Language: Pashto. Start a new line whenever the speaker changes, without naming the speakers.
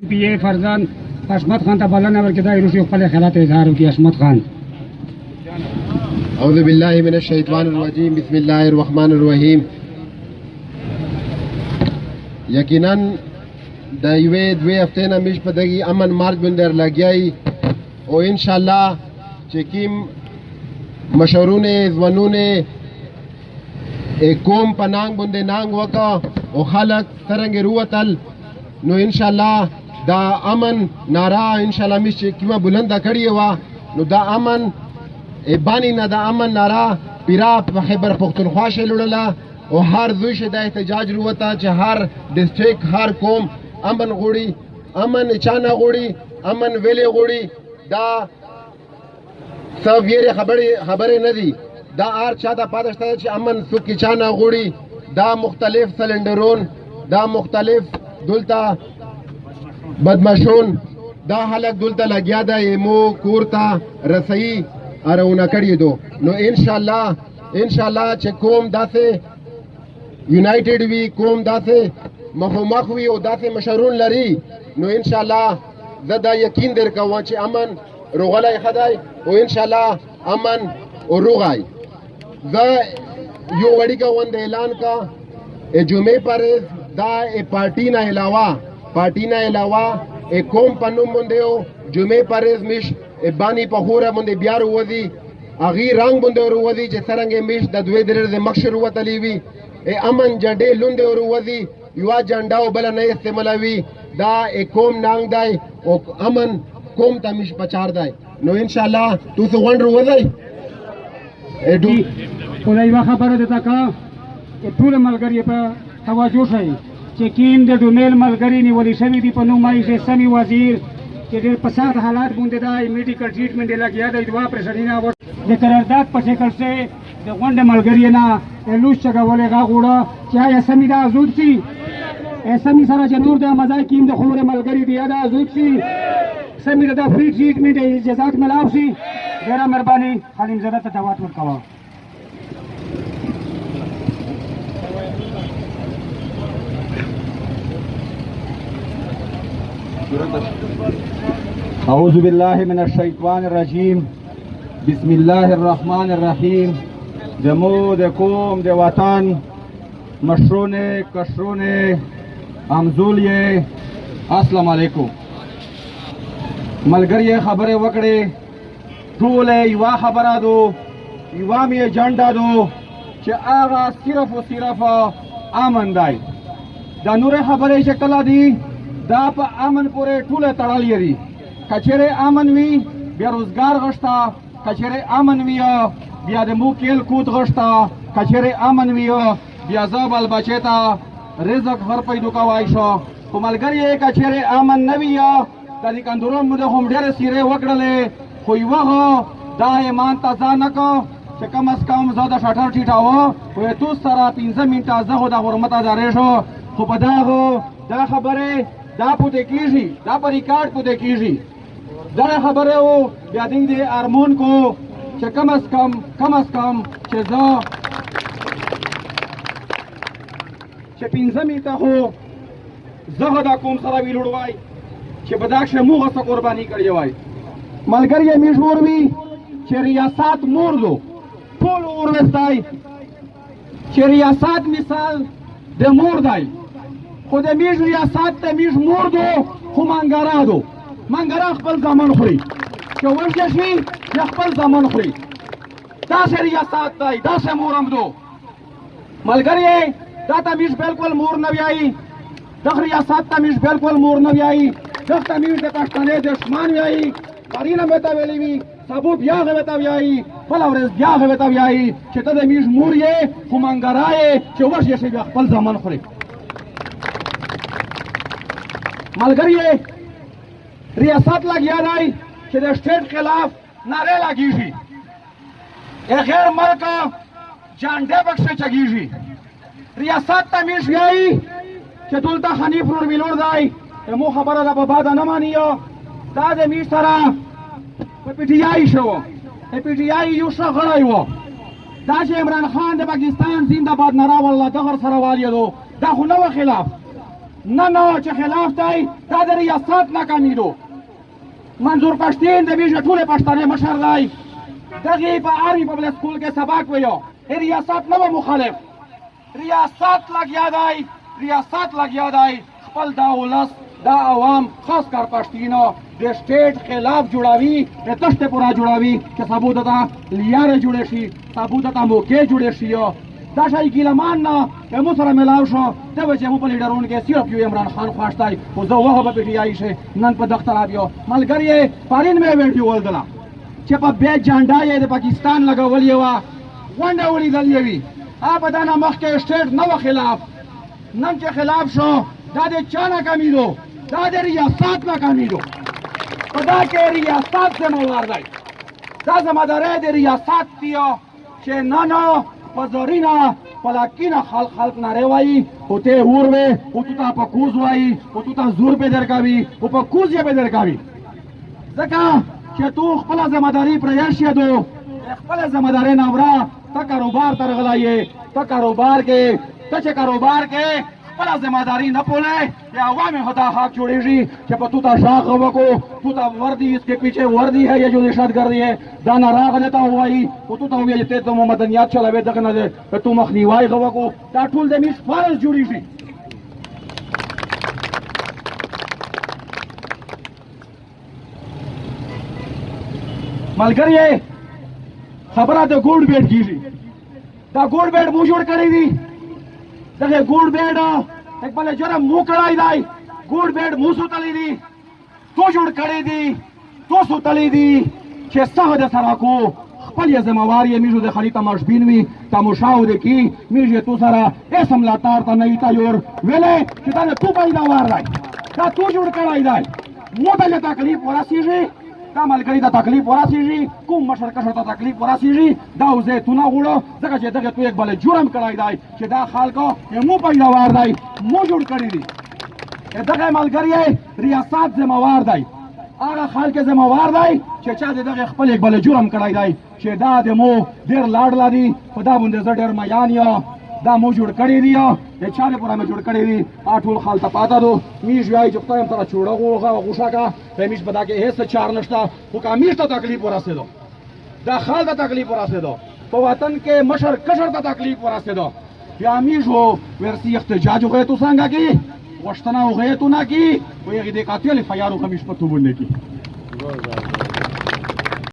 پیه فرزان حشمت خان ته بلنه ورکړه دا روسي خپل خیالات اظهار وکړي. حشمت خان
اعوذ بالله من الشیطان الرجیم بسم الله الرحمن الرحیم. یقینا د یوې دوه هفتې نه مش په دغه امن مارچ باندې لګیای او ان شاء الله چې کیم مشورونه ځوانونه قوم پنانګ باندې نانګ وکا او خلق څنګه روتل نو ان شاء الله دا امن نارا ان شاء الله مش کیما بلند کړی و نو دا امن بانی نه دا امن نارا پیرا په خیبر پختونخوا شلوړه او هر دوی شه د احتجاج وروته چې هر ډیسټریکټ هر قوم امن غوړي امن چانه غوړي امن ویلې غوړي دا سویره خبره نه دي دا هر چا ته پاتشته چې امن څوک چانه غوړي دا مختلف سلندرون دا مختلف دلته بدمعشون دا حلق دلته لګیا ده مو کورتا رسئی ارونه کړی دو نو ان شاء الله چې قوم داسې یونایټډ وی قوم داسې مخ وی او داسې مشرون لري نو ان شاء الله زه دا یقین درکوم چې امن روغلای خدای او ان شاء الله امن او روغای. زه یو وړي کا وند اعلان کا جمعې پر دا پارټی نه علاوه قوم پنوم باندې جمعې پرز مش بانی په خوره باندې بیا وروځي اغي رنگ باندې وروځي چې څنګه مش د دوی درې مخشر وتلی وي امن جنډې لوند وروځي یو جنډا وبل نه استعمالوي دا قوم نانګ دی او امن قوم ته مش پچار دی نو ان شاء الله تاسو غونډ وروځي
او دا یو خبره ده کا ټول ملګری په توجه شي چې کیم د ډومیل ملګری نیولې شوی دی په نومای چې سمي وزیر چې ډېر پسات حالات باندې دا میډیکل ټریټمنټ لګیا دی دوا پرشرینه و د قرارداد په شکل سے د غونډه ملګری نه لوش چګولې غوړه چې یا سمي دا آزاد شي سمي سره چې نور د مزای کیم د خبره ملګری دی دا آزاد شي سمي دا فری ټریټمنټ اجازه ملاو شي. ډېر مهرباني حلیم زاده ته دعوت ورکوه.
اعوذ بالله من الشیطان الرجیم بسم الله الرحمن الرحیم. دمو د قوم د وطن مشرونه کشرونه امزولیه السلام علیکم. ملګری خبره وکړي ټول یو خبره دو یو می ایجنډا دو چې هغه صرف او صرف امن دی. دا نور خبره چې کله دی دا په امن پورې ټوله تړلې دي. کچېره امن وي بیا روزګار غشتا، کچېره امن وي بیا د مو کېل کود غشتا، کچېره امن وي بیا زابل بچتا رزق هر پیدا کوای شو. خو ملګری کچېره امن نه وي د دې کندورم مده هم ډېر سیره وکړلې خو یوه دا ایمان تازه نه کو چې کم از کم زاده شټر ټیټاوه خو تو سره 15 منټه زه خو د حرمت ادارې شو. خو په دا خبره دا پوته کیږي دا په ریکارډ پوته کیږي دا خبره او بیا دې ارمون کو چې کم از کم چې زه چې 15 منټه هو زه دا کوم سره ویلوړ وای چې په دا شه موږ څه قرباني کړی وای. ملګری مشهور وي چې ریاست مور دو ټول ورستای چې ریاست مثال د مور دی خو د میش ریاست ته میش مور دو خو منګرا خپل ځامن خوري چې ورشه شي خپل ځامن خوري. داسې ریاست دی داسې مورم دو. ملګری دا ته میش بالکل مور نه ویایي دغه ریاست ته میش بالکل مور نه ویایي دغه میش د پښتنې دشمن ویایي پرینه مې ته ویلي وي سبو بیا غوې ته ویایي بل ورځ بیا غوې ته ویایي چې ته د میش مور یې خو منګرا یې چې ورشه شي خپل ځامن خوري. ملګری ریاست لګیا دی چې د سټیټ خلاف نعرې لګیږي غیر ملک جانډې بخښه چګیږي. ریاست ته میش ویایي چې دلته حنیف نور ویلوړ دی مو خبره ده په باده نه ماني دا د میش سره په پی ټی آی شو پی ټی آی یو ښه غړی و دا چې عمران خان د پاکستان زنده‌باد نه راوړله دغه سره والیدو دا خو نه و خلاف نه چې خلاف دی دا د ریاست ناکامي دو منظور پښتین د میژه ټولې پښتانه مشر دی دغې په آرمي پبلک سکول کې سبق ویو ریاست نه و مخالف ریاست لګیا دی خپل دا ولس دا عوام خاص کر پښتینو د سټیټ خلاف جوړاوي د تشته پورا جوړاوي چې ثبوت دا لیاره جوړې شي ثبوت دا موقع جوړې شي دا شای ګیلمان نه که مو سره ملاو شو د وجه مو په لیډرون کې صرف یو عمران خان خواشتای خو زه وه به پکې آی شي نن په دغه طرف یو ملګری پارین مې ویډیو ولدله چې په بیا جانډا یې د پاکستان لګولې وه غونډه ولیدلې وي هغه دا نه مخکې سټیټ نه و خلاف نن چې خلاف شو دا د چا ناکامي دو دا د ریاست ناکامي دو په دا کې ریاست ذمہوار دی دا ذمہداري د ریاست دی چې نه په زرینا پلاکینا خلق ناره وایي خو ته اور وې خو تو ته په کوز وایي خو تو ته زور به درکوي خو په کوز یې به درکوي ځکه چې تو خپله ذمہداري پرېښې دو خپله ذمہداري نه وره ته کاروبار ته راغلی یې ته کاروبار کې ته چې کاروبار کې خپله ذمہداری نه پولے یا عوام خدا حق جوڑیږي چې په تو ته شاخ وکړو تو ته وردی اس کے پیچھے وردی ہے یا جو دہشت گردی ہے دا نه راغلی ته ووایي خو تو ته وویل چې ته د مدنیات چلوې دغه نه دی تو مخنیوی وکړو دا ټول د میش فرض جوړیږي ملګری خبره د ګوډ بیټ کیږي دا ګوډ بیټ مو جوړ کړی دی دغه ګوډ بیډ یک بل جره مو کړای دی ګوډ بیډ مو سوتلی دی تو جوړ کړی دی تو سوتلی دی چې څه د سره کو خپل ذمہوار یې میژو د خلی تماشبین وي تماشاو د کی میژه تو سره اسم لاتار ته نه ایتا یور ویلې چې دا تو پیدا وار دی دا تو جوړ کړای دی مو ته تکلیف ورسیږي دا ملګری ته تکلیف ورسیږي کوم مشر کشر ته تکلیف ورسیږي دا وزه تو نه غوړو ځکه چې دغه تو یک بل جرم کړای دی چې دا خلکو مو پیداوار دی مو جوړ کړی دی دغه ملګری ریاست ذمہوار دی هغه خلک ذمہوار دی چې چا دغه خپل یک بل جرم کړای دی چې دا د مو ډیر لاړ لري په دا باندې زه ډیر میان یم دا مو جوړ کړی دی د چا لپاره مې جوړ کړی دی ټول خلک ته پاته دو میش وایي چې خدای هم سره چوړه غوښه کا په میش په دا کې هیڅ چار نشته خو که میش ته تکلیف ورسېدو دا خلک ته تکلیف ورسېدو په وطن کې مشر کشر ته تکلیف ورسېدو بیا میشو ورسی احتجاج وغیرہ تو څنګه کی غوښتنه وغیرہ تو نه کی وایي دې قاتل فیارو خمیش په تو باندې کی